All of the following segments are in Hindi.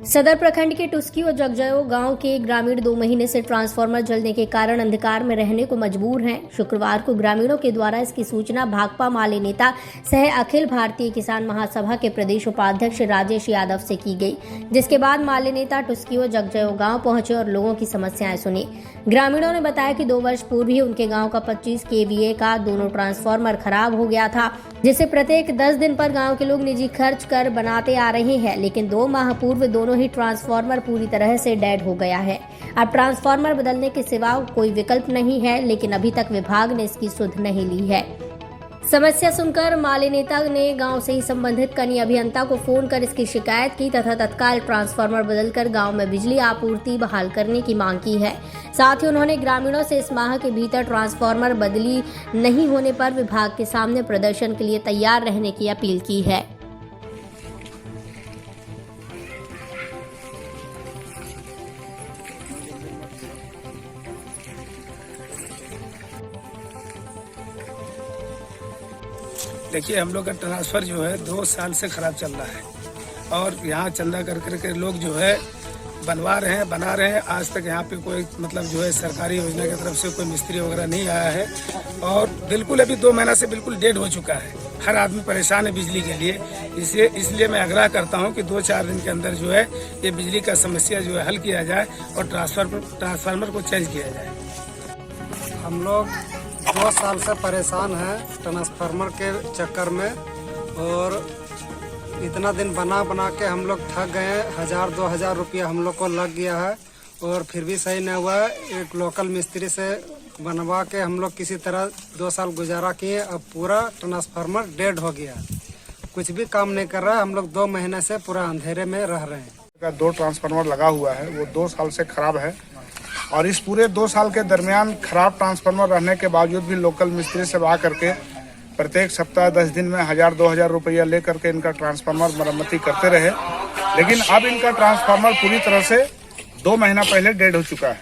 सदर प्रखंड के टुस्की और जगजयो गांव के ग्रामीण 2 महीने से ट्रांसफार्मर जलने के कारण अंधकार में रहने को मजबूर हैं। शुक्रवार को ग्रामीणों के द्वारा इसकी सूचना भाकपा माले नेता सह अखिल भारतीय किसान महासभा के प्रदेश उपाध्यक्ष राजेश यादव से की गई, जिसके बाद माले नेता टुस्की और जगजयो गांव पहुंचे और लोगों की समस्याएं सुनी। ग्रामीणों ने बताया कि 2 वर्ष पूर्व ही उनके गाँव का 25 kVA का दोनों ट्रांसफार्मर खराब हो गया था, जिसे प्रत्येक 10 दिन पर गाँव के लोग निजी खर्च कर बनाते आ रहे हैं, लेकिन 2 माह पूर्व दोनों ही ट्रांसफार्मर पूरी तरह से डेड हो गया है। अब ट्रांसफार्मर बदलने के सिवा कोई विकल्प नहीं है, लेकिन अभी तक विभाग ने इसकी सुध नहीं ली है। समस्या सुनकर माले नेता ने गांव से ही संबंधित कनीय अभियंता को फोन कर इसकी शिकायत की तथा तत्काल ट्रांसफार्मर बदलकर गांव में बिजली आपूर्ति बहाल करने की मांग की है। साथ ही उन्होंने ग्रामीणों से इस माह के भीतर ट्रांसफार्मर बदली नहीं होने पर विभाग के सामने प्रदर्शन के लिए तैयार रहने की अपील की है। देखिए, हम लोग का ट्रांसफ़र जो है 2 साल से ख़राब चल रहा है और यहाँ चंदा कर के लोग जो है बनवा रहे हैं, बना रहे हैं। आज तक यहाँ पे कोई मतलब जो है सरकारी योजना की तरफ से कोई मिस्त्री वगैरह नहीं आया है और बिल्कुल अभी 2 महीना से बिल्कुल डेड हो चुका है। हर आदमी परेशान है बिजली के लिए। इसलिए मैं आग्रह करता हूँ कि 2-4 दिन के अंदर जो है ये बिजली का समस्या जो है हल किया जाए और ट्रांसफार्मर को चेंज किया जाए। हम लोग 2 साल से परेशान हैं ट्रांसफार्मर के चक्कर में और इतना दिन बना के हम लोग थक गए। 1000-2000 रुपया हम लोग को लग गया है और फिर भी सही नहीं हुआ है। एक लोकल मिस्त्री से बनवा के हम लोग किसी तरह 2 साल गुजारा किए। अब पूरा ट्रांसफार्मर डेड हो गया, कुछ भी काम नहीं कर रहा है। हम लोग 2 महीने से पूरा अंधेरे में रह रहे हैं। 2 ट्रांसफार्मर लगा हुआ है, वो 2 साल से खराब है और इस पूरे 2 साल के दरमियान खराब ट्रांसफार्मर रहने के बावजूद भी लोकल मिस्त्री से आ करके प्रत्येक सप्ताह 10 दिन में 1000-2000 रुपया ले करके इनका ट्रांसफार्मर मरम्मती करते रहे। लेकिन अब इनका ट्रांसफार्मर पूरी तरह से 2 महीना पहले डेड हो चुका है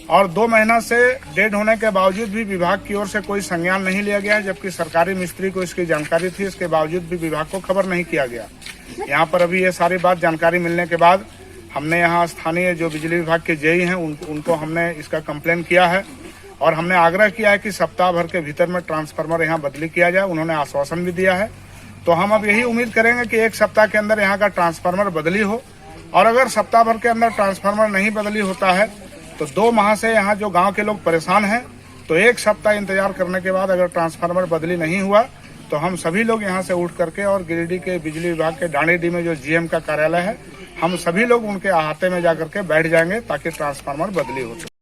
और 2 महीना से डेड होने के बावजूद भी विभाग की ओर से कोई संज्ञान नहीं लिया गया, जबकि सरकारी मिस्त्री को इसकी जानकारी थी। इसके बावजूद भी विभाग को खबर नहीं किया गया। यहाँ पर अभी ये सारी बात जानकारी मिलने के बाद हमने यहाँ स्थानीय जो बिजली विभाग के जेई हैं उनको हमने इसका कंप्लेन किया है और हमने आग्रह किया है कि सप्ताह भर के भीतर में ट्रांसफार्मर यहाँ बदली किया जाए। उन्होंने आश्वासन भी दिया है। तो हम अब यही उम्मीद करेंगे कि 1 सप्ताह के अंदर यहाँ का ट्रांसफार्मर बदली हो और अगर सप्ताह भर के अंदर ट्रांसफार्मर नहीं बदली होता है तो 2 माह से यहाँ जो गाँव के लोग परेशान हैं, तो 1 सप्ताह इंतजार करने के बाद अगर ट्रांसफार्मर बदली नहीं हुआ तो हम सभी लोग यहाँ से उठ करके और गिरिडीह के बिजली विभाग के डांडीडीह में जो GM का कार्यालय है, हम सभी लोग उनके अहाते में जाकर के बैठ जाएंगे ताकि ट्रांसफार्मर बदली हो सके।